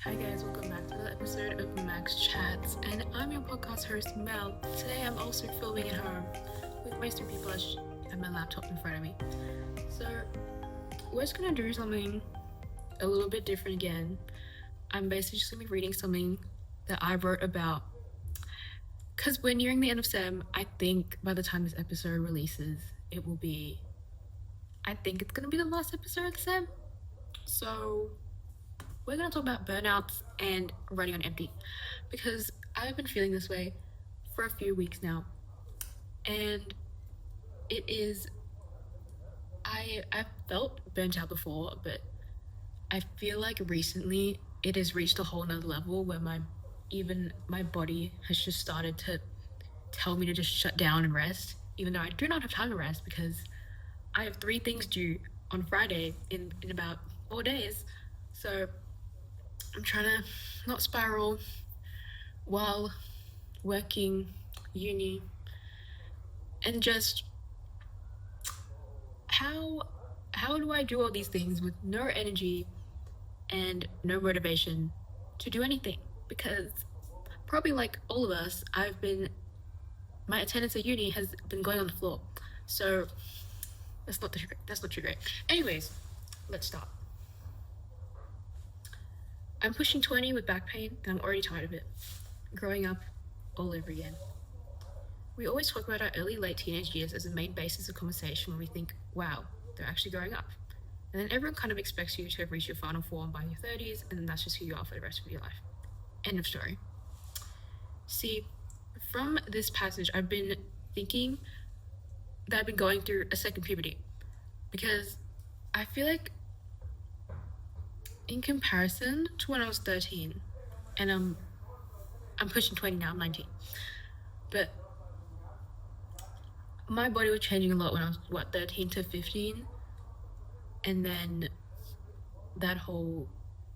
Hi guys, welcome back to another episode of MACS Chats, and I'm your podcast host Mel. Today I'm also filming at home with my two people and my laptop in front of me. So we're just gonna do something a little bit different again. I'm basically just gonna be reading something that I wrote about, because we're nearing the end of SEM. I think by the time this episode releases, I think it's gonna be the last episode of SEM. So we're going to talk about burnouts and running on empty, because I've been feeling this way for a few weeks now, and I've felt burnt out before, but I feel like recently it has reached a whole nother level where my body has just started to tell me to just shut down and rest, even though I do not have time to rest because I have 3 things due on Friday in about 4 days. So I'm trying to not spiral while working, uni, and just how do I do all these things with no energy and no motivation to do anything? Because probably like all of us, my attendance at uni has been going on the floor. So that's not too great. Anyways, let's start. I'm pushing 20 with back pain, and I'm already tired of it. Growing up all over again. We always talk about our late teenage years as the main basis of conversation when we think, wow, they're actually growing up. And then everyone kind of expects you to have reached your final form by your 30s, and then that's just who you are for the rest of your life. End of story. See, from this passage, I've been thinking that I've been going through a second puberty, because I feel like in comparison to when I was 13, and I'm pushing 20 now, I'm 19, but my body was changing a lot when I was 13 to 15, and then that whole,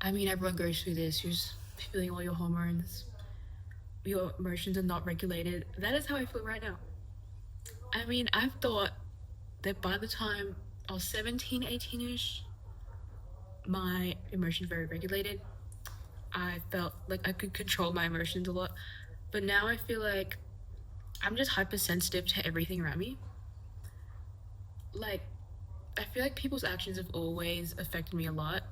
everyone goes through this, you're just feeling all your hormones, your emotions are not regulated. That is how I feel right now. I've thought that by the time I was 17, 18ish, my emotions very regulated. I felt like I could control my emotions a lot, but now I feel like I'm just hypersensitive to everything around me. Like, I feel like people's actions have always affected me a lot,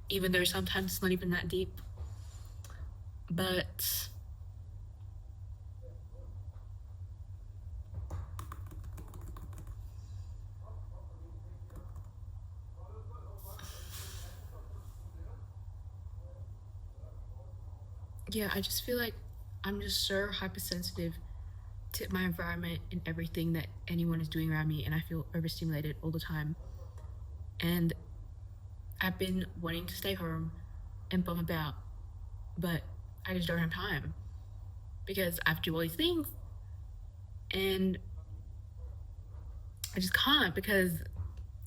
even though sometimes it's not even that deep. But yeah, I just feel like I'm just so hypersensitive to my environment and everything that anyone is doing around me, and I feel overstimulated all the time. And I've been wanting to stay home and bum about, but I just don't have time because I have to do all these things, and I just can't because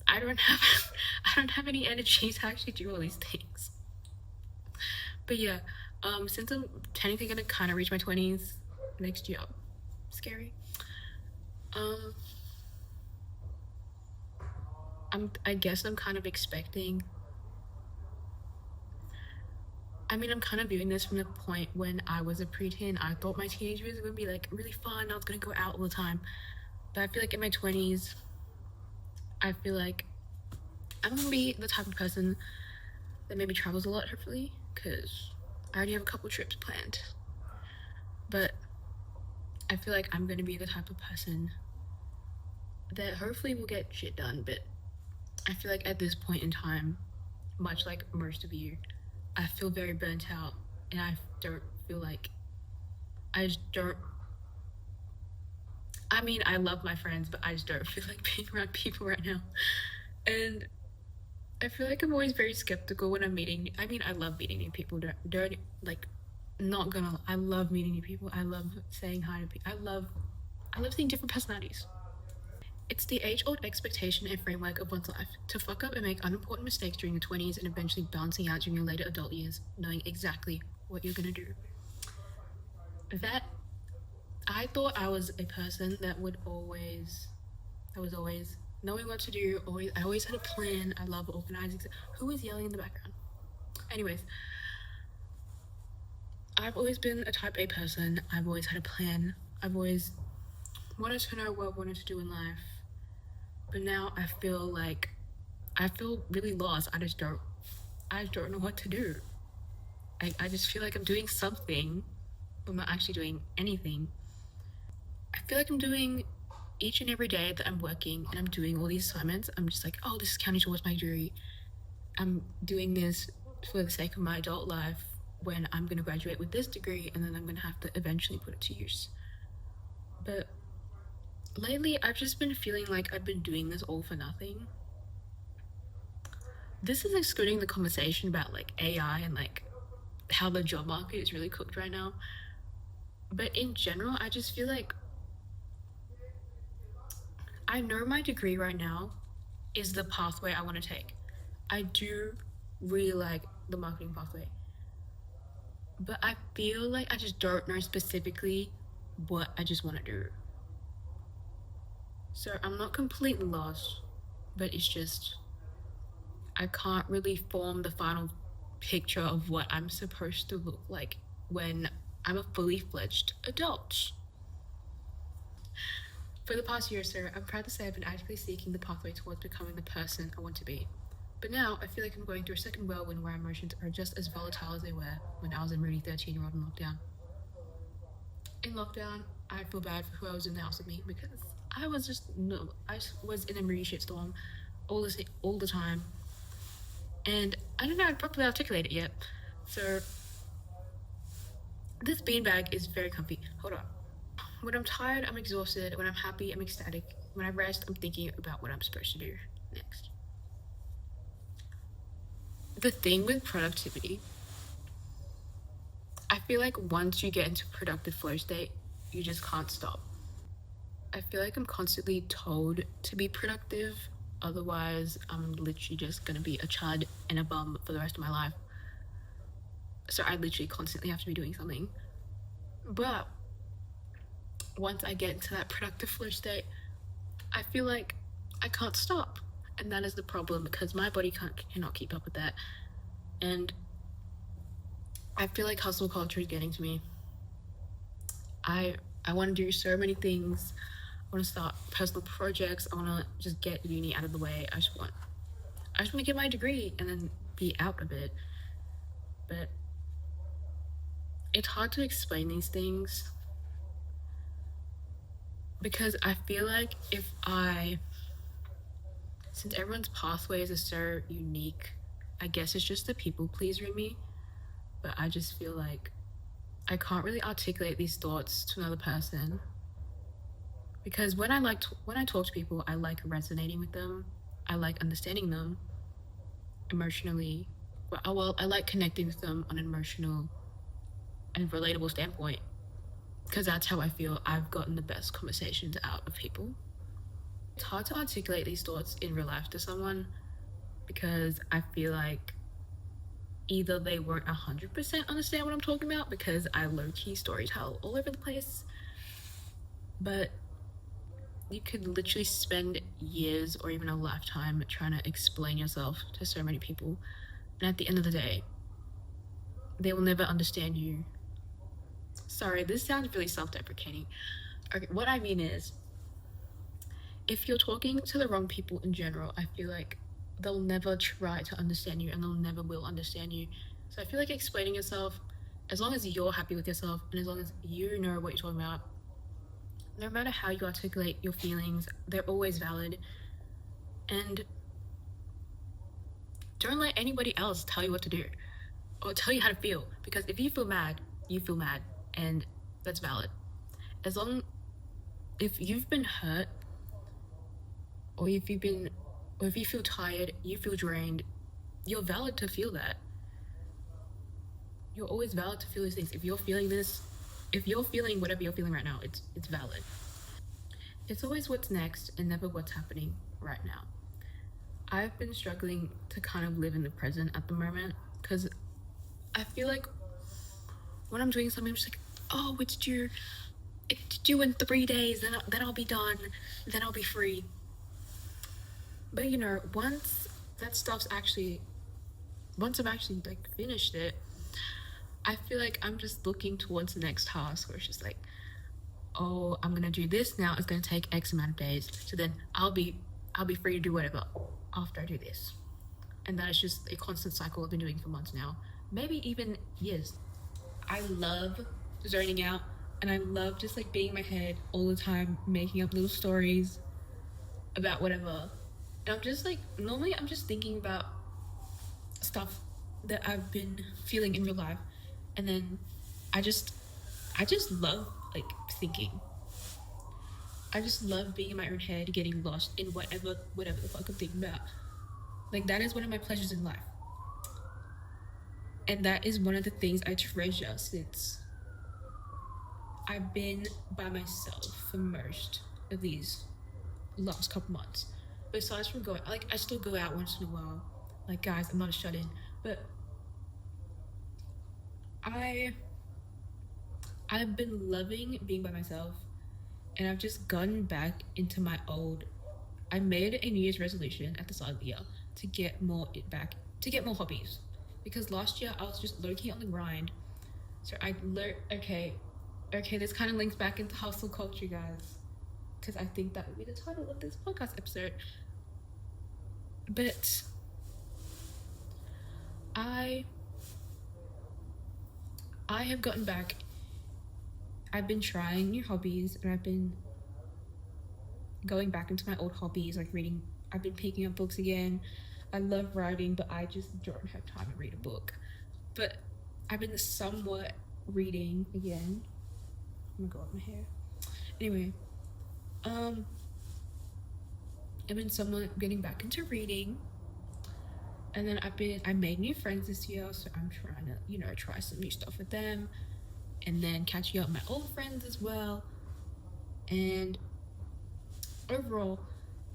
I don't have any energy to actually do all these things. But yeah, since I'm technically gonna kind of reach my 20s next year, scary. I guess I'm kind of expecting. I'm kind of viewing this from the point when I was a preteen. I thought my teenage years were gonna be like really fun. I was gonna go out all the time, but I feel like in my 20s, I feel like I'm gonna be the type of person that maybe travels a lot, hopefully, because I already have a couple trips planned. But I feel like I'm gonna be the type of person that hopefully will get shit done, but I feel like at this point in time, much like most of you, I feel very burnt out, and I don't feel like I love my friends, but I just don't feel like being around people right now. And I feel like I'm always very skeptical when I'm meeting. I love meeting new people. I love meeting new people. I love saying hi to people. I love seeing different personalities. It's the age-old expectation and framework of one's life to fuck up and make unimportant mistakes during your 20s and eventually balancing out during your later adult years, knowing exactly what you're gonna do. I thought I was a person that was always knowing what to do. I always had a plan. I love organizing. Who is yelling in the background? Anyways, I've always been a type A person. I've always had a plan. I've always wanted to know what I wanted to do in life. But now I feel really lost. I don't know what to do. I just feel like I'm doing something, but I'm not actually doing anything. I feel like I'm doing each and every day that I'm working and I'm doing all these assignments. I'm just like, oh, this is counting towards my degree. I'm doing this for the sake of my adult life when I'm going to graduate with this degree and then I'm going to have to eventually put it to use. But lately, I've just been feeling like I've been doing this all for nothing. This is excluding the conversation about like AI and like how the job market is really cooked right now. But in general, I just feel like I know my degree right now is the pathway I want to take. I do really like the marketing pathway. But I feel like I just don't know specifically what I just want to do. So I'm not completely lost, but it's just I can't really form the final picture of what I'm supposed to look like when I'm a fully fledged adult. For the past year or so, I'm proud to say I've been actively seeking the pathway towards becoming the person I want to be. But now I feel like I'm going through a second whirlwind where emotions are just as volatile as they were when I was a moody 13-year-old in lockdown. In lockdown, I feel bad for who I was in the house with me because I was in a moody shitstorm all the time. And I don't know how to properly articulate it yet. So this beanbag is very comfy. Hold on. When I'm tired, I'm exhausted. When I'm happy, I'm ecstatic. When I rest, I'm thinking about what I'm supposed to do next. The thing with productivity, I feel like once you get into productive flow state, you just can't stop. I feel like I'm constantly told to be productive, otherwise I'm literally just gonna be a chud and a bum for the rest of my life. So I literally constantly have to be doing something. But once I get into that productive flow state, I feel like I can't stop. And that is the problem because my body cannot keep up with that. And I feel like hustle culture is getting to me. I want to do so many things. I want to start personal projects. I want to just get uni out of the way. I just want to get my degree and then be out of it. But it's hard to explain these things because I feel like since everyone's pathways are so unique, I guess it's just the people pleaser in me. But I just feel like I can't really articulate these thoughts to another person. Because when I talk to people, I like resonating with them. I like understanding them emotionally. Well, I like connecting with them on an emotional and relatable standpoint. Because that's how I feel I've gotten the best conversations out of people. It's hard to articulate these thoughts in real life to someone because I feel like either they won't 100% understand what I'm talking about because I low-key storytell all over the place, but you could literally spend years or even a lifetime trying to explain yourself to so many people, and at the end of the day, they will never understand you. Sorry, this sounds really self-deprecating. Okay, what I mean is, if you're talking to the wrong people in general, I feel like they'll never try to understand you and they'll never will understand you. So I feel like explaining yourself, as long as you're happy with yourself and as long as you know what you're talking about, no matter how you articulate your feelings, they're always valid. And don't let anybody else tell you what to do or tell you how to feel, because if you feel mad, you feel mad, and that's valid. If you've been hurt, or if you feel tired, you feel drained, you're valid to feel that. You're always valid to feel these things. If you're feeling whatever you're feeling right now, it's valid. It's always what's next and never what's happening right now. I've been struggling to kind of live in the present at the moment because I feel like when I'm doing something, I'm just like, oh, it's due in 3 days, then I'll be done, then I'll be free. But once I've actually like finished it, I feel like I'm just looking towards the next task where it's just like, oh, I'm gonna do this now. It's gonna take X amount of days. So then I'll be free to do whatever after I do this. And that is just a constant cycle I've been doing for months now. Maybe even years. I love zoning out, and I love just like being in my head all the time, making up little stories about whatever. And I'm just like, normally I'm just thinking about stuff that I've been feeling in real life. And then I just love like thinking. I just love being in my own head, getting lost in whatever the fuck I'm thinking about. Like, that is one of my pleasures in life. And that is one of the things I treasure since I've been by myself for most of these last couple months. Besides from going, like, I still go out once in a while. Like, guys, I'm not a shut-in. But I've been loving being by myself. And I've just gotten back into my old... I made a New Year's resolution at the start of the year to get more hobbies. Because last year I was just low-key on the grind. So I learned, okay, this kind of links back into hustle culture, guys. Because I think that would be the title of this podcast episode. But I have gotten back. I've been trying new hobbies, and I've been going back into my old hobbies, like reading. I've been picking up books again. I love writing, but I just don't have time to read a book. But I've been somewhat reading again. I'm gonna go up my hair. Anyway, I've been somewhat getting back into reading. And then I made new friends this year, so I'm trying to, try some new stuff with them. And then catching up with my old friends as well. And overall,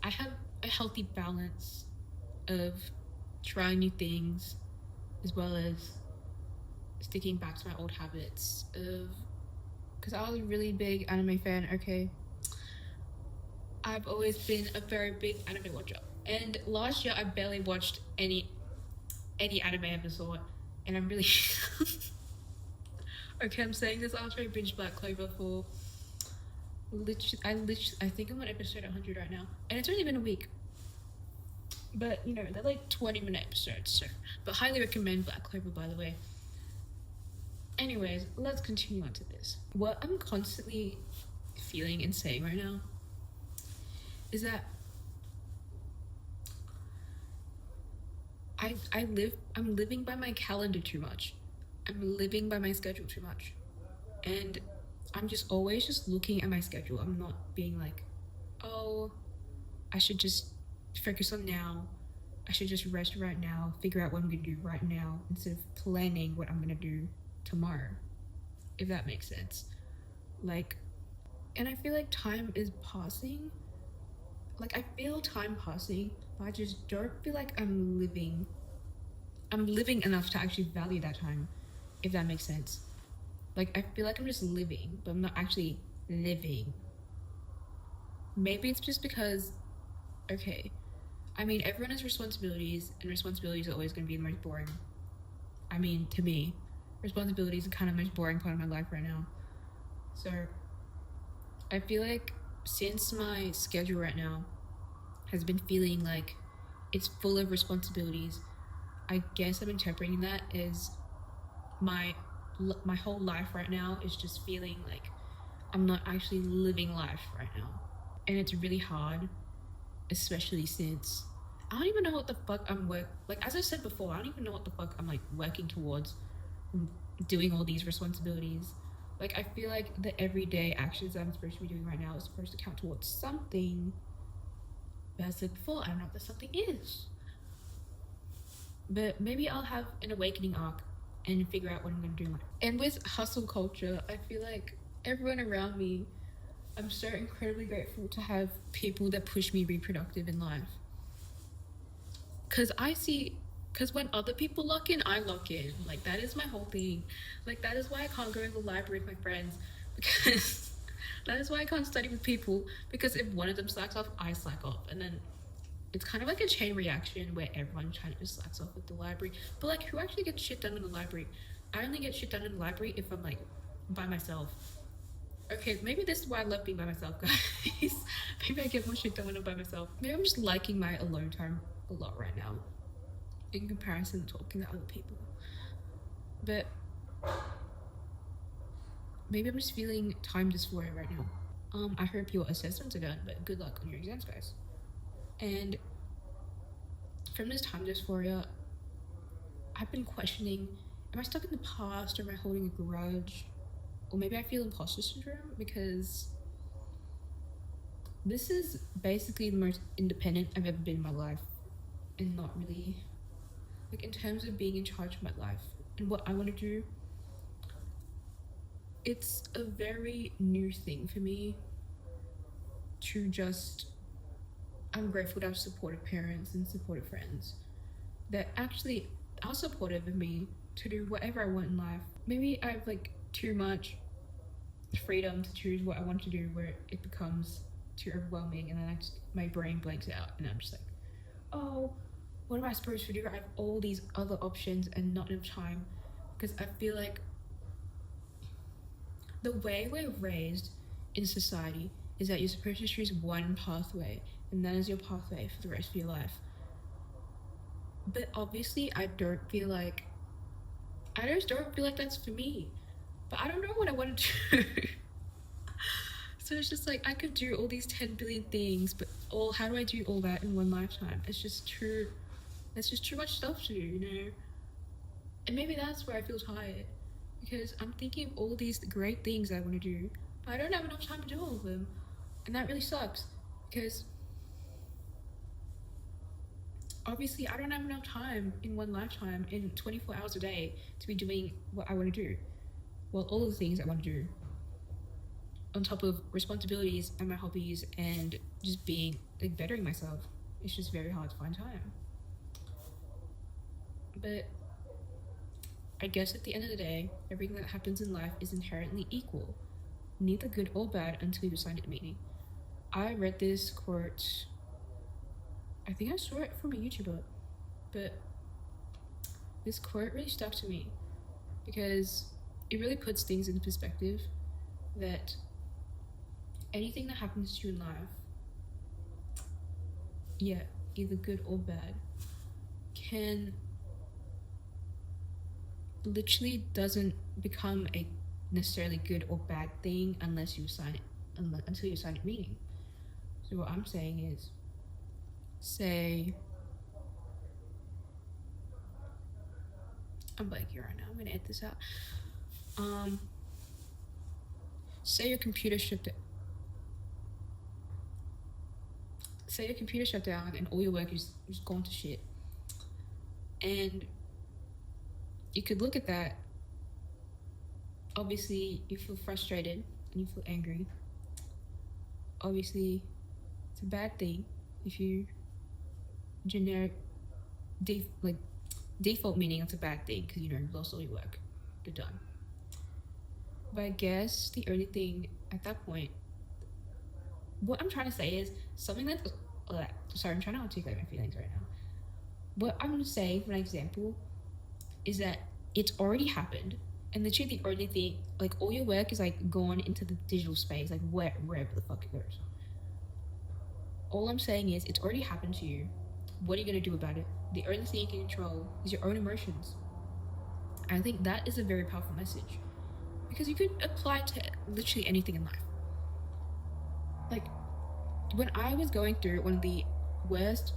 I have a healthy balance of trying new things as well as sticking back to my old habits of, because I was a really big anime fan. Okay, I've always been a very big anime watcher, and last year I barely watched any anime of the sort, and I'm really okay, I'm saying this after I binged Black Clover for I think I'm on episode 100 right now, and it's only been a week. But they're like 20-minute episodes, so but highly recommend Black Clover, by the way. Anyways, let's continue on to this. What I'm constantly feeling and saying right now is that I'm living by my calendar too much. I'm living by my schedule too much. And I'm just always just looking at my schedule. I'm not being like, oh, I should just focus on now. I should just rest right now, figure out what I'm gonna do right now, instead of planning what I'm gonna do tomorrow, if that makes sense. Like, and I feel like time is passing. Like, I feel time passing, but I just don't feel like I'm living enough to actually value that time, if that makes sense. Like, I feel like I'm just living, but I'm not actually living. Maybe it's just because, okay, I mean, everyone has responsibilities, and responsibilities are always going to be the most boring. I mean, to me, responsibilities are kind of the most boring part of my life right now. So, I feel like since my schedule right now has been feeling like it's full of responsibilities, I guess I'm interpreting that as my whole life right now is just feeling like I'm not actually living life right now. And it's really hard, especially since I don't even know what the fuck like, as I said before, I don't even know what the fuck I'm like working towards doing all these responsibilities. Like, I feel like the everyday actions that I'm supposed to be doing right now is supposed to count towards something. But as I said before, I don't know what the something is. But maybe I'll have an awakening arc and figure out what I'm going to do. And with hustle culture, I feel like everyone around me, I'm so incredibly grateful to have people that push me to be productive in life. Because when other people lock in, I lock in. Like, that is my whole thing. Like, that is why I can't go to the library with my friends. Because that is why I can't study with people. Because if one of them slacks off, I slack off. And then it's kind of like a chain reaction where everyone kind of just slacks off at the library. But, like, who actually gets shit done in the library? I only get shit done in the library if I'm like by myself. Okay, maybe this is why I love being by myself, guys. Maybe I get more shit done when I'm by myself. Maybe I'm just liking my alone time a lot right now in comparison to talking to other people. But maybe I'm just feeling time dysphoria right now. I hope your assessments are done, but good luck on your exams, guys. And from this time dysphoria, I've been questioning, am I stuck in the past, or am I holding a grudge? Or maybe I feel imposter syndrome, because this is basically the most independent I've ever been in my life. And not really, like, in terms of being in charge of my life and what I want to do, it's a very new thing for me to just, I'm grateful to have supportive parents and supportive friends that actually are supportive of me to do whatever I want in life. Maybe I have like too much freedom to choose what I want to do, where it becomes too overwhelming, and then my brain blanks out, and I'm just like, oh, what am I supposed to do? I have all these other options and not enough time, because I feel like the way we're raised in society is that you're supposed to choose one pathway, and that is your pathway for the rest of your life. But obviously, I just don't feel like that's for me. But I don't know what I want to do. So it's just like, I could do all these 10 billion things, but how do I do all that in one lifetime? It's just too much stuff to do, you know? And maybe that's where I feel tired, because I'm thinking of all these great things I want to do, but I don't have enough time to do all of them. And that really sucks, because obviously I don't have enough time in one lifetime, in 24 hours a day, to be doing what I want to do. Well, all the things I want to do, on top of responsibilities and my hobbies and just being, like, bettering myself. It's just very hard to find time. But I guess at the end of the day, everything that happens in life is inherently equal, neither good or bad until you sign it meaning. I read this quote, I think I saw it from a YouTuber, but this quote really stuck to me, because it really puts things into perspective, that anything that happens to you in life, yeah, either good or bad, can literally doesn't become a necessarily good or bad thing until you sign it meaning. So what I'm saying is, say, I'm blanking right now, I'm gonna edit this out. Say your computer shut down and all your work is gone to shit. And you could look at that, obviously you feel frustrated and you feel angry. Obviously it's a bad thing if you default meaning it's a bad thing, because you lost all your work, you're done. But I guess the only thing at that point, what I'm trying to say is something that, sorry, I'm trying to articulate my feelings right now. What I'm going to say for an example is that it's already happened, and literally the only thing, like, all your work is like gone into the digital space, like wherever the fuck it goes. All I'm saying is it's already happened to you. What are you going to do about it? The only thing you can control is your own emotions. I think that is a very powerful message, because you could apply to literally anything in life. Like, when I was going through one of the worst,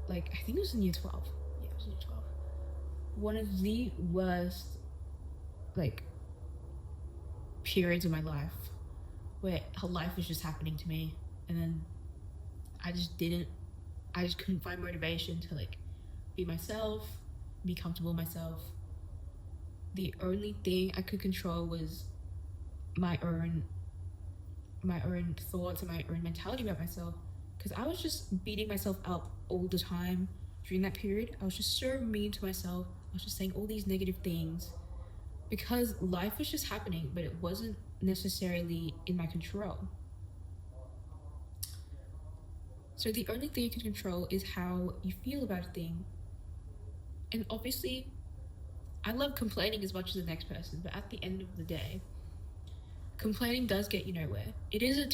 like, I think it was in year 12. Yeah, it was in year 12. One of the worst, like, periods of my life, where her life was just happening to me, and then I just couldn't find motivation to, like, be myself, be comfortable with myself. The only thing I could control was my own thoughts and my own mentality about myself, because I was just beating myself up all the time during that period. I was just so mean to myself. I was just saying all these negative things, because life was just happening, but it wasn't necessarily in my control. So the only thing you can control is how you feel about a thing. And obviously, I love complaining as much as the next person, but at the end of the day, complaining does get you nowhere. It is a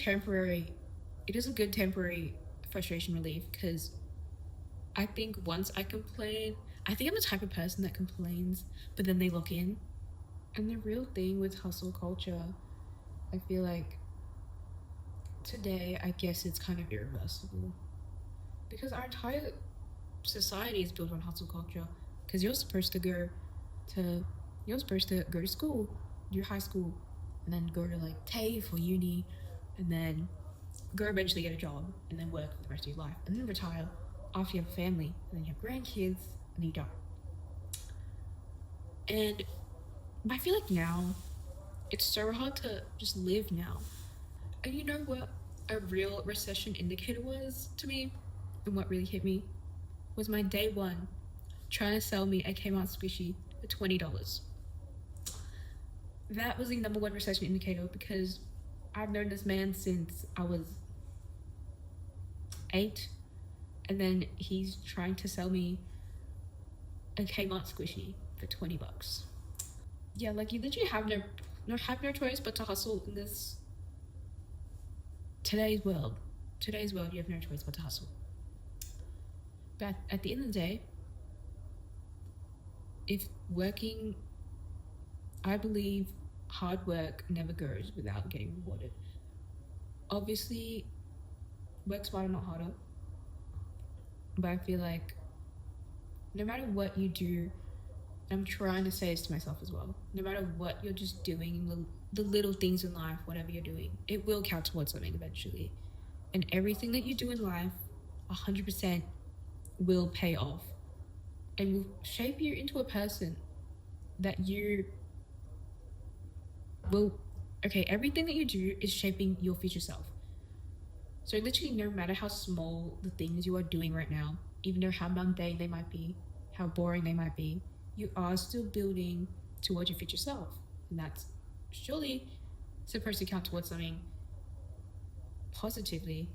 good temporary frustration relief, because I think once I complain, I think I'm the type of person that complains, but then they lock in. And the real thing with hustle culture, I feel like today, I guess it's kind of irreversible, because our entire society is built on hustle culture. Because you're supposed to go to school, do high school, and then go to like TAFE or uni, and then go eventually get a job, and then work for the rest of your life, and then retire after you have a family, and then you have grandkids, and then you die. And I feel like now it's so hard to just live now. And you know what a real recession indicator was to me, and what really hit me, was my day one trying to sell me a Kmart squishy for $20. That was the number one recession indicator, because I've known this man since I was 8, and then he's trying to sell me a Kmart squishy for $20. Yeah, like you literally have no choice but to hustle in this today's world. Today's world, you have no choice but to hustle. But at the end of the day, I believe hard work never goes without getting rewarded. Obviously, work smarter, not harder. But I feel like no matter what you do, I'm trying to say this to myself as well, no matter what you're just doing, the little things in life, whatever you're doing, it will count towards something eventually. And everything that you do in life, 100% will pay off, and will shape you into a person that you will. Okay, everything that you do is shaping your future self. So literally, no matter how small the things you are doing right now, even though how mundane they might be, how boring they might be, you are still building towards your future self. And that's surely supposed to count towards something positively.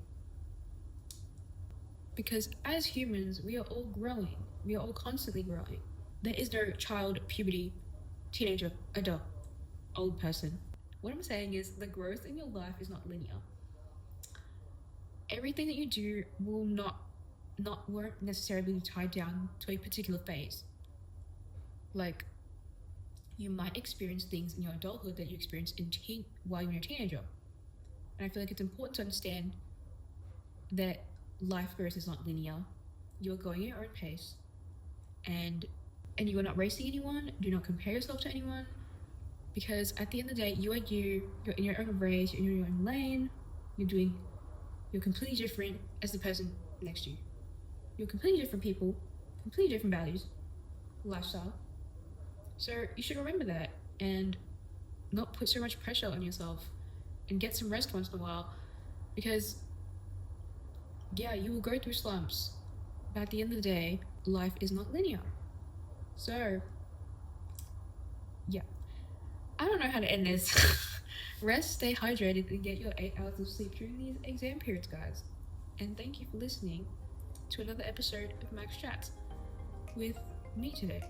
Because as humans, we are all growing. We are all constantly growing. There is no child, puberty, teenager, adult, old person. What I'm saying is the growth in your life is not linear. Everything that you do won't necessarily be tied down to a particular phase. Like, you might experience things in your adulthood that you experience while you're a teenager. And I feel like it's important to understand that life growth is not linear. You're going at your own pace, and you are not racing anyone. Do not compare yourself to anyone, because at the end of the day, you are you. You're in your own race. You're in your own lane. You're completely different as the person next to you. You're completely different people, completely different values, lifestyle. So you should remember that, and not put so much pressure on yourself, and get some rest once in a while, because yeah, you will go through slumps, but at the end of the day, life is not linear. So yeah, I don't know how to end this. Rest, stay hydrated, and get your 8 hours of sleep during these exam periods, guys. And thank you for listening to another episode of MACS Chats with me today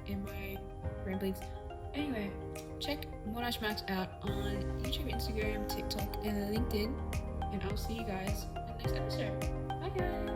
and my ramblings. Anyway, check MACS out on YouTube, Instagram, TikTok, and LinkedIn, and I'll see you guys in the next episode. Bye guys!